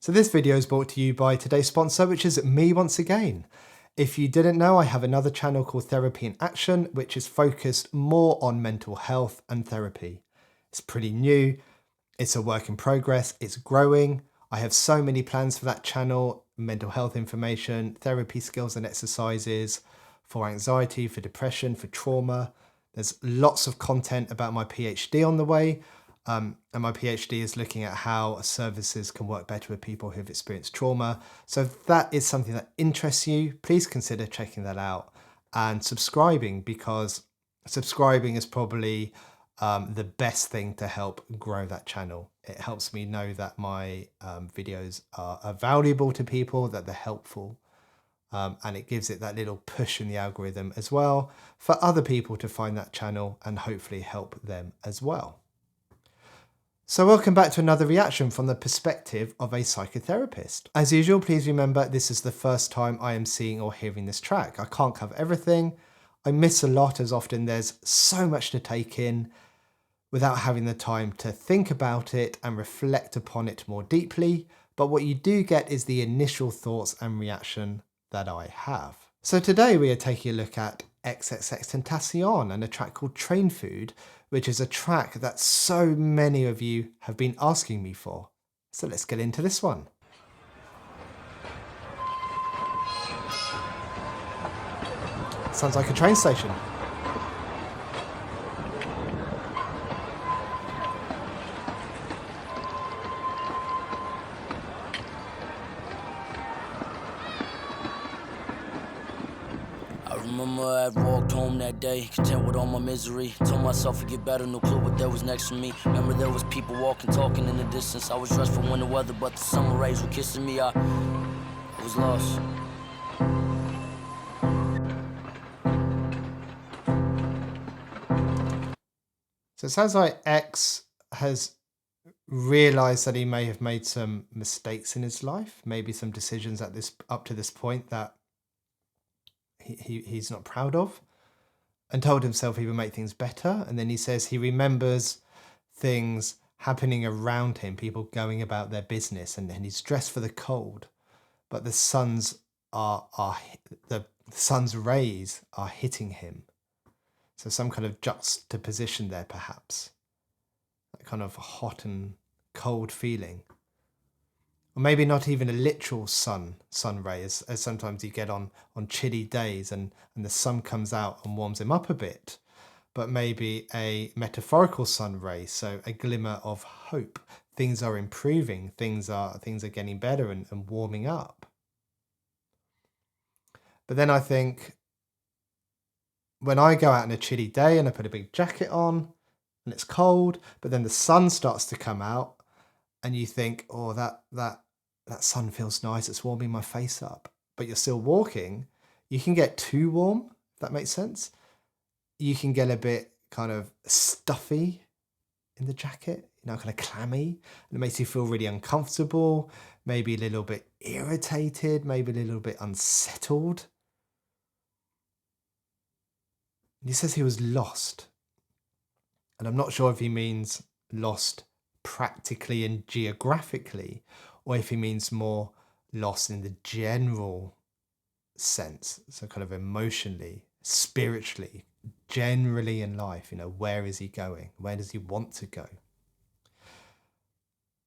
So this video is brought to you by today's sponsor, which is me once again. If you didn't know, I have another channel called Therapy in Action, which is focused more on mental health and therapy. It's pretty new. It's a work in progress. It's growing. I have so many plans for that channel: mental health information, therapy skills and exercises for anxiety, for depression, for trauma. There's lots of content about my PhD on the way. And my PhD is looking at how services can work better with people who've experienced trauma. So if that is something that interests you, please consider checking that out and subscribing, because subscribing is probably the best thing to help grow that channel. It helps me know that my videos are valuable to people, that they're helpful. And it gives it that little push in the algorithm as well for other people to find that channel and hopefully help them as well. So welcome back to another reaction from the perspective of a psychotherapist. As usual, please remember this is the first time I am seeing or hearing this track. I can't cover everything. I miss a lot, as often there's so much to take in without having the time to think about it and reflect upon it more deeply. But what you do get is the initial thoughts and reaction that I have. So today we are taking a look at XXXTentacion and a track called Trainfood, which is a track that so many of you have been asking me for. So let's get into this one. Sounds like a train station. Remember I walked home that day, content with all my misery. Told myself to get better, no clue what there was next to me. Remember there was people walking, talking in the distance. I was dressed for winter weather, but the summer rays were kissing me. I was lost. So it sounds like X has realized that he may have made some mistakes in his life, maybe some decisions up to this point that he's not proud of, and told himself he would make things better. And then he says he remembers things happening around him, people going about their business, and he's dressed for the cold, but the sun's rays are hitting him. So some kind of juxtaposition there, perhaps, that kind of hot and cold feeling. Or maybe not even a literal sun ray, as sometimes you get on chilly days and the sun comes out and warms him up a bit, but maybe a metaphorical sun ray, so a glimmer of hope. Things are improving, things are getting better and warming up. But then I think, when I go out on a chilly day and I put a big jacket on and it's cold, but then the sun starts to come out and you think, oh, that sun feels nice, it's warming my face up, but you're still walking, you can get too warm, if that makes sense. You can get a bit kind of stuffy in the jacket, kind of clammy, and it makes you feel really uncomfortable, maybe a little bit irritated, maybe a little bit unsettled. He says he was lost. And I'm not sure if he means lost practically and geographically, or if he means more lost in the general sense. So kind of emotionally, spiritually, generally in life, where is he going? Where does he want to go?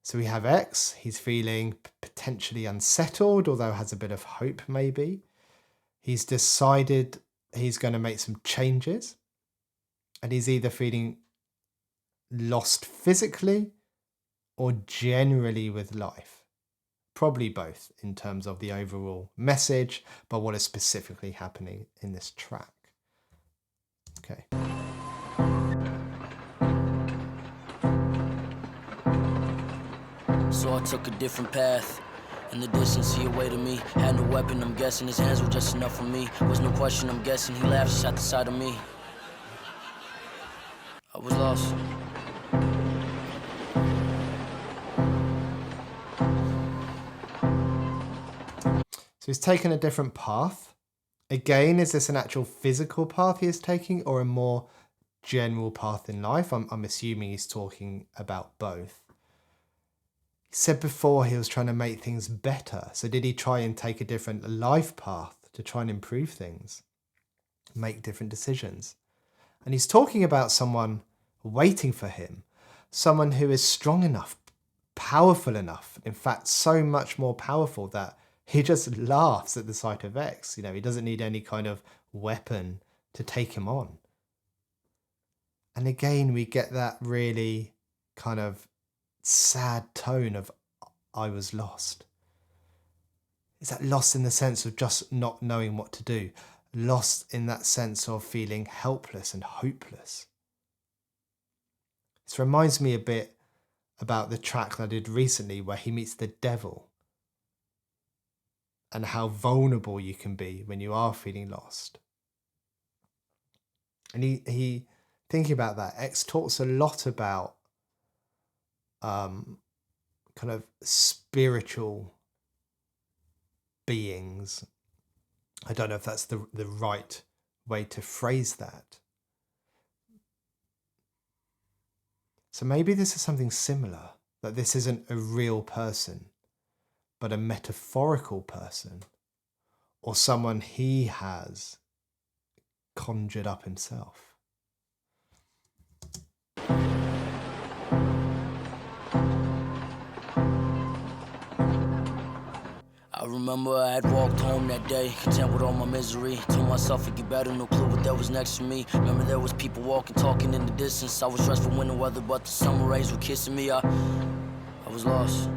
So we have X, he's feeling potentially unsettled, although has a bit of hope maybe. He's decided he's going to make some changes, and he's either feeling lost physically or generally with life. Probably both in terms of the overall message, but what is specifically happening in this track. Okay. So I took a different path. In the distance he awaited me. Had no weapon, I'm guessing his hands were just enough for me. Was no question, I'm guessing he laughed just at the sight of me. I was lost. So he's taken a different path. Again, is this an actual physical path he is taking, or a more general path in life? I'm assuming he's talking about both. He said before he was trying to make things better. So did he try and take a different life path to try and improve things, make different decisions? And he's talking about someone waiting for him, someone who is strong enough, powerful enough, in fact, so much more powerful that he just laughs at the sight of X. You know, he doesn't need any kind of weapon to take him on. And again, we get that really kind of sad tone of, I was lost. Is that lost in the sense of just not knowing what to do? Lost in that sense of feeling helpless and hopeless? This reminds me a bit about the track that I did recently where he meets the devil and how vulnerable you can be when you are feeling lost. And he thinking about that, X talks a lot about kind of spiritual beings. I don't know if that's the right way to phrase that. So maybe this is something similar, that this isn't a real person, but a metaphorical person, or someone he has conjured up himself. I remember I had walked home that day, content with all my misery. Told myself it'd get better, no clue what that was next to me. Remember there was people walking, talking in the distance. I was dressed for winter weather, but the summer rays were kissing me. I was lost.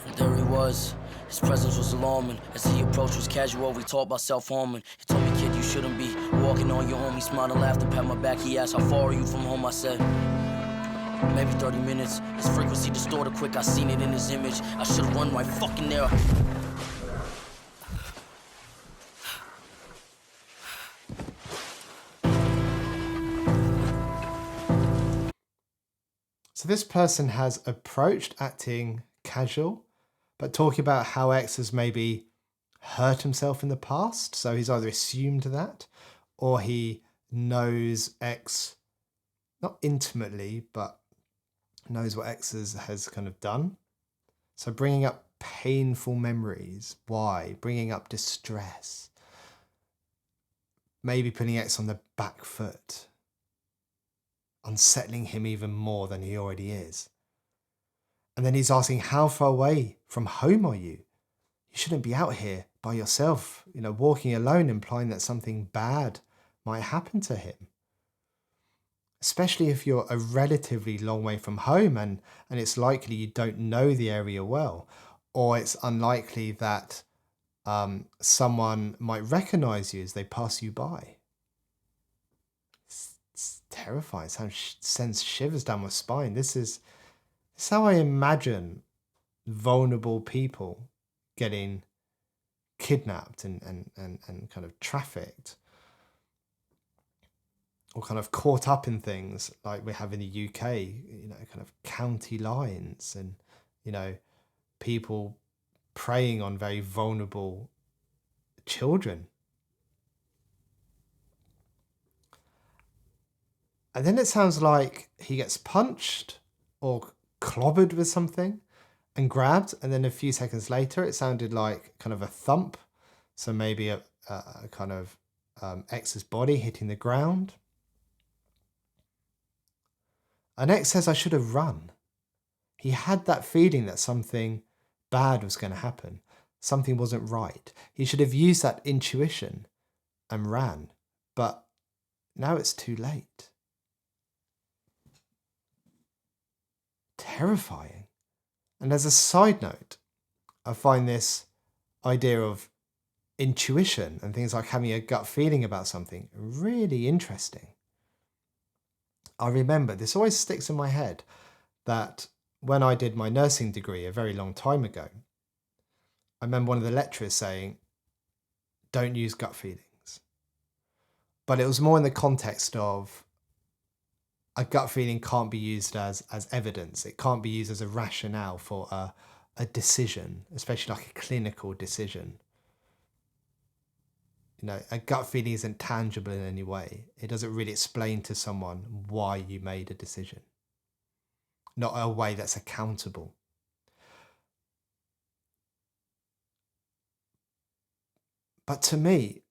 And there he was. His presence was alarming. As he approached was casual, we talked about self-harming. He told me, kid, you shouldn't be walking on your own. He smiled and laughed and pat my back. He asked, how far are you from home? I said, maybe 30 minutes. His frequency distorted quick, I seen it in his image. I should've run right fucking there. So this person has approached acting casual, but talking about how X has maybe hurt himself in the past. So he's either assumed that, or he knows X, not intimately, but knows what X has kind of done. So bringing up painful memories. Why? Bringing up distress. Maybe putting X on the back foot, unsettling him even more than he already is. And then he's asking, how far away from home are you? You shouldn't be out here by yourself, you know, walking alone, implying that something bad might happen to him. Especially if you're a relatively long way from home and it's likely you don't know the area well, or it's unlikely that someone might recognize you as they pass you by. It's terrifying. It sends shivers down my spine. This is how I imagine vulnerable people getting kidnapped and kind of trafficked, or kind of caught up in things like we have in the UK, you know, kind of county lines and, you know, people preying on very vulnerable children. And then it sounds like he gets punched or clobbered with something and grabbed, and then a few seconds later it sounded like kind of a thump, so maybe a kind of X's body hitting the ground. And X says, I should have run. He had that feeling that something bad was going to happen, something wasn't right. He should have used that intuition and ran, but now it's too late. Terrifying. And as a side note, I find this idea of intuition and things like having a gut feeling about something really interesting. I remember, this always sticks in my head, that when I did my nursing degree a very long time ago, I remember one of the lecturers saying, don't use gut feelings. But it was more in the context of a gut feeling can't be used as evidence. It can't be used as a rationale for a decision, especially like a clinical decision. A gut feeling isn't tangible in any way. It doesn't really explain to someone why you made a decision. Not a way that's accountable. But to me,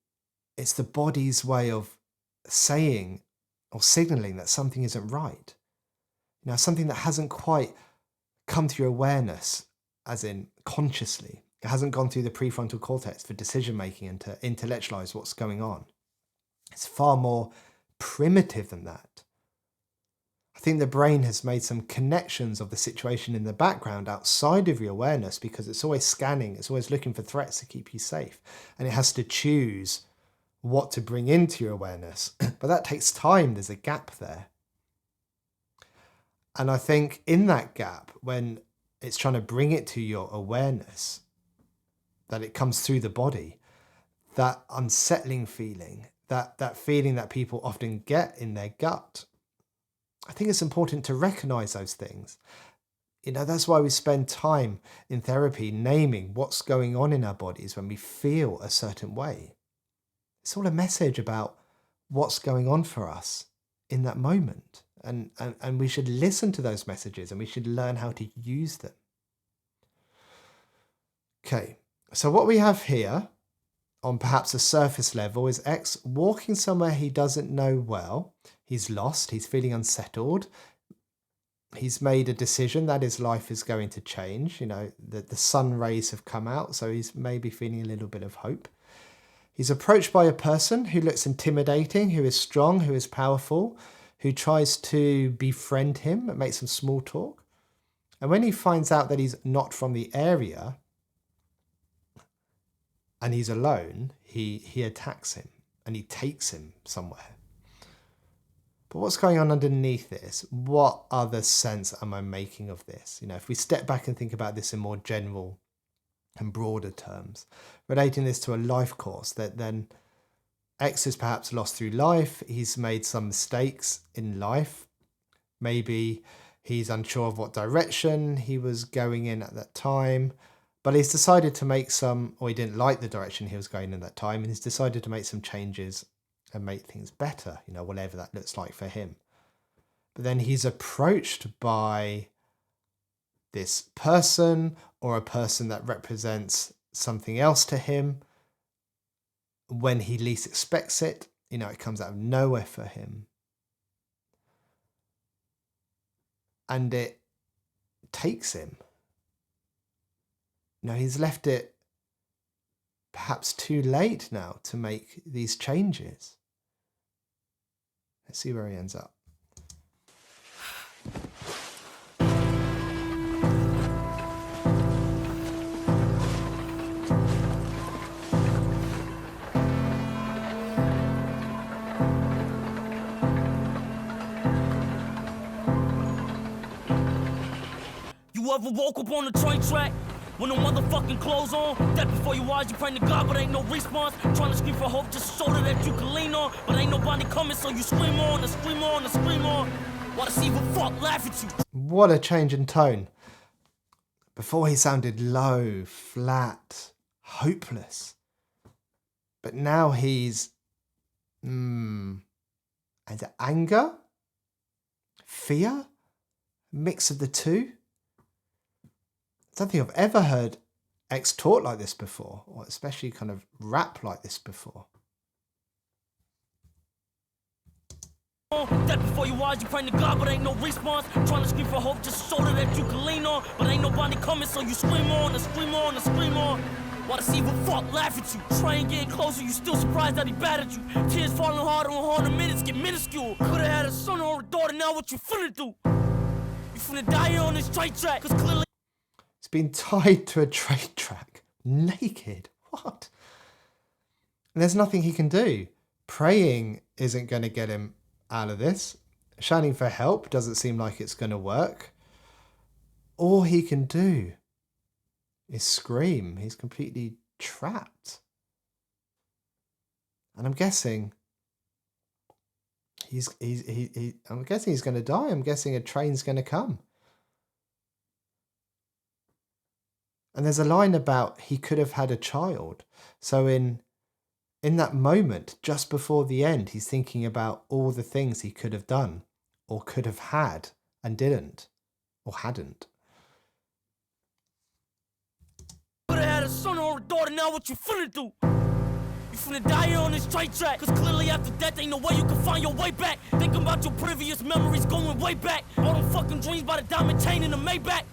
it's the body's way of saying or signaling that something isn't right. Something that hasn't quite come to your awareness, as in consciously. It hasn't gone through the prefrontal cortex for decision making and to intellectualize what's going on. It's far more primitive than that. I think the brain has made some connections of the situation in the background outside of your awareness, because it's always scanning, it's always looking for threats to keep you safe. And it has to choose what to bring into your awareness. But that takes time, there's a gap there. And I think in that gap, when it's trying to bring it to your awareness, that it comes through the body, that unsettling feeling, that feeling that people often get in their gut, I think it's important to recognize those things. That's why we spend time in therapy naming what's going on in our bodies when we feel a certain way. It's all a message about what's going on for us in that moment. And we should listen to those messages, and we should learn how to use them. Okay, so what we have here on perhaps a surface level is X walking somewhere he doesn't know well. He's lost, he's feeling unsettled. He's made a decision that his life is going to change. The sun rays have come out, so he's maybe feeling a little bit of hope. He's approached by a person who looks intimidating, who is strong, who is powerful, who tries to befriend him and make some small talk. And when he finds out that he's not from the area and he's alone, he attacks him and he takes him somewhere. But what's going on underneath this? What other sense am I making of this? If we step back and think about this in more general and broader terms, relating this to a life course, that then X is perhaps lost through life. He's made some mistakes in life. Maybe he's unsure of what direction he was going in at that time, but he's decided to make or he didn't like the direction he was going in at that time, and he's decided to make some changes and make things better, whatever that looks like for him. But then he's approached by this person, or a person that represents something else to him, when he least expects it. It comes out of nowhere for him. And it takes him. He's left it perhaps too late now to make these changes. Let's see where he ends up. You ever woke up on the train track when the motherfucking clothes on? That before your eyes, you praying to God, but ain't no response. Trying to scream for hope, just a shoulder that you can lean on. But ain't nobody coming, so you scream on and scream on and scream on. While the evil fuck laugh at you. What a change in tone. Before he sounded low, flat, hopeless. But now he's either anger, fear, mix of the two. I don't think I've ever heard X talk like this before, or especially kind of rap like this before. That before your eyes, you praying to God, but ain't no response. Trying to scream for hope, just a shoulder that you can lean on. But ain't nobody coming, so you scream on and scream on and scream on. While the evil fuck laugh at you. Train getting closer, you still surprised that he battered you. Tears falling harder and harder, minutes get minuscule. Could've had a son or a daughter, now what you finna do? You finna die here on this straight track, cause clearly He's been tied to a train track, naked. What? And there's nothing he can do. Praying isn't going to get him out of this. Shouting for help doesn't seem like it's going to work. All he can do is scream. He's completely trapped. And I'm guessing he's going to die. I'm guessing a train's going to come. And there's a line about he could have had a child. So in in that moment, just before the end, he's thinking about all the things he could have done or could have had and didn't or hadn't. Could have had a son or a daughter, now what you finna do? You finna die here on this straight track, cause clearly after death ain't no way you can find your way back. Thinking about your previous memories going way back. All them fucking dreams by the diamond chain in the Maybach.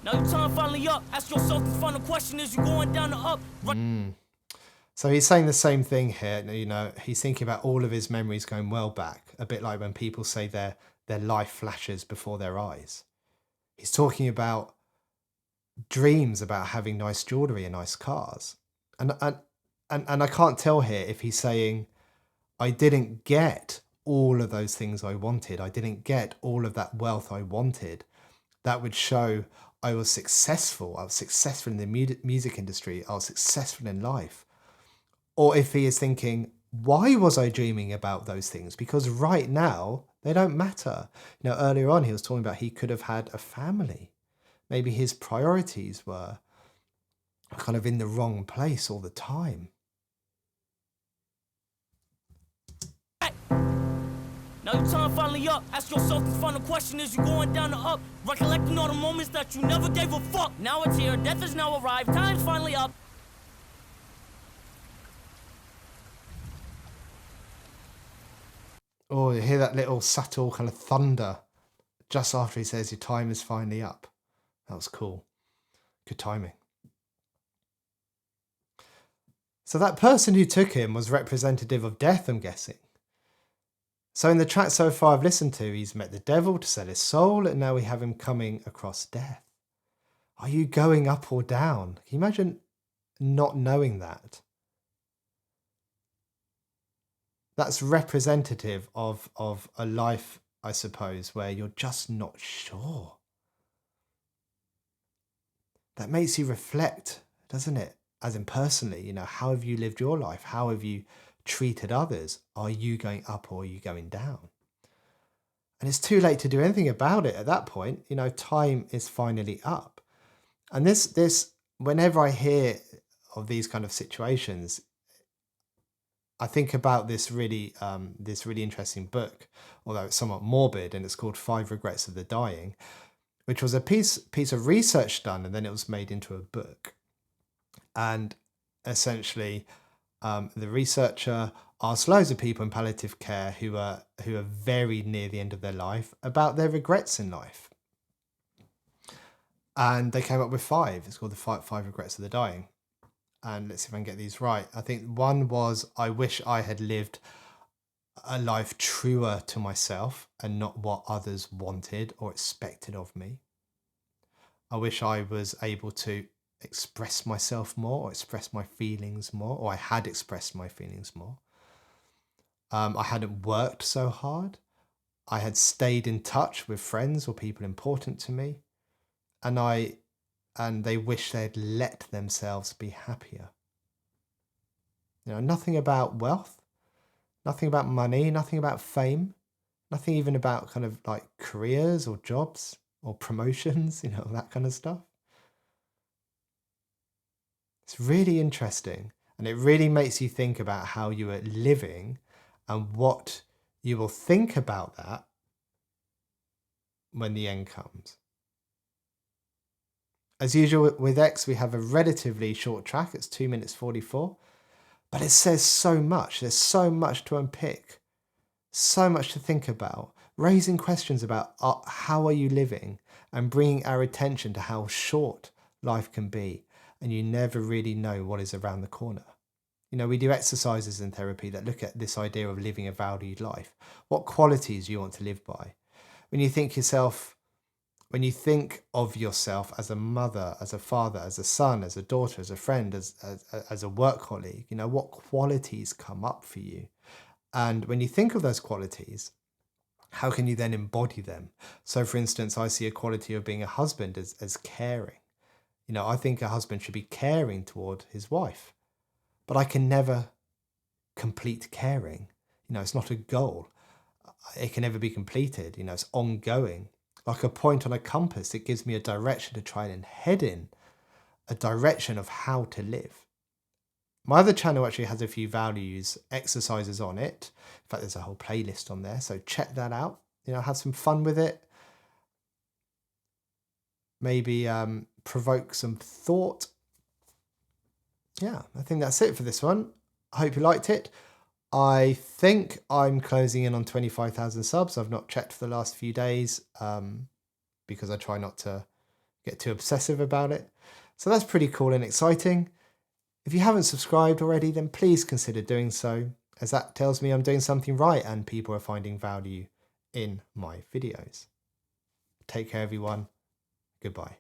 Now your time finally up. Ask yourself the final question, is you going down the up? So he's saying the same thing here. He's thinking about all of his memories going well back, a bit like when people say their life flashes before their eyes. He's talking about dreams about having nice jewellery and nice cars. And I can't tell here if he's saying, I didn't get all of those things I wanted. I didn't get all of that wealth I wanted. That would show I was successful. I was successful in the music industry. I was successful in life. Or if he is thinking, why was I dreaming about those things? Because right now, they don't matter. Earlier on, he was talking about he could have had a family. Maybe his priorities were kind of in the wrong place all the time. Now your time finally up. Ask yourself the final question, is you going down the up? Recollecting all the moments that you never gave a fuck. Now it's here, death has now arrived, time's finally up. Oh, you hear that little subtle kind of thunder just after he says your time is finally up. That was cool. Good timing. So that person who took him was representative of death, I'm guessing. So in the track so far I've listened to, he's met the devil to sell his soul, and now we have him coming across death. Are you going up or down? Can you imagine not knowing that? That's representative of a life, I suppose, where you're just not sure. That makes you reflect, doesn't it? As in personally, how have you lived your life? How have you treated others? Are you going up or are you going down? And it's too late to do anything about it at that point. Time is finally up. And this, whenever I hear of these kind of situations, I think about this really interesting book, although it's somewhat morbid, and it's called 5 Regrets of the Dying, which was a piece of research done, and then it was made into a book. And essentially, the researcher asked loads of people in palliative care who are very near the end of their life about their regrets in life. And they came up with 5. It's called the 5 Regrets of the Dying. And let's see if I can get these right. I think one was, I wish I had lived a life truer to myself and not what others wanted or expected of me. I wish I was able to express myself more, or express my feelings more, or I had expressed my feelings more. I hadn't worked so hard. I had stayed in touch with friends or people important to me. And they wish they'd let themselves be happier. Nothing about wealth, nothing about money, nothing about fame, nothing even about kind of like careers or jobs or promotions, that kind of stuff. It's really interesting, and it really makes you think about how you are living and what you will think about that when the end comes. As usual with X, we have a relatively short track. It's 2 minutes 44, but it says so much. There's so much to unpick, so much to think about, raising questions about how are you living, and bringing our attention to how short life can be, and you never really know what is around the corner. We do exercises in therapy that look at this idea of living a valued life. What qualities do you want to live by? When you think of yourself as a mother, as a father, as a son, as a daughter, as a friend, as a work colleague, what qualities come up for you? And when you think of those qualities, how can you then embody them? So for instance, I see a quality of being a husband as caring. I think a husband should be caring toward his wife, but I can never complete caring. It's not a goal. It can never be completed. It's ongoing. Like a point on a compass, it gives me a direction to try and head in, a direction of how to live. My other channel actually has a few values exercises on it. In fact, there's a whole playlist on there, so check that out. Have some fun with it. Maybe provoke some thought. Yeah, I think that's it for this one. I hope you liked it. I think I'm closing in on 25,000 subs. I've not checked for the last few days because I try not to get too obsessive about it. So that's pretty cool and exciting. If you haven't subscribed already, then please consider doing so, as that tells me I'm doing something right and people are finding value in my videos. Take care, everyone. Goodbye.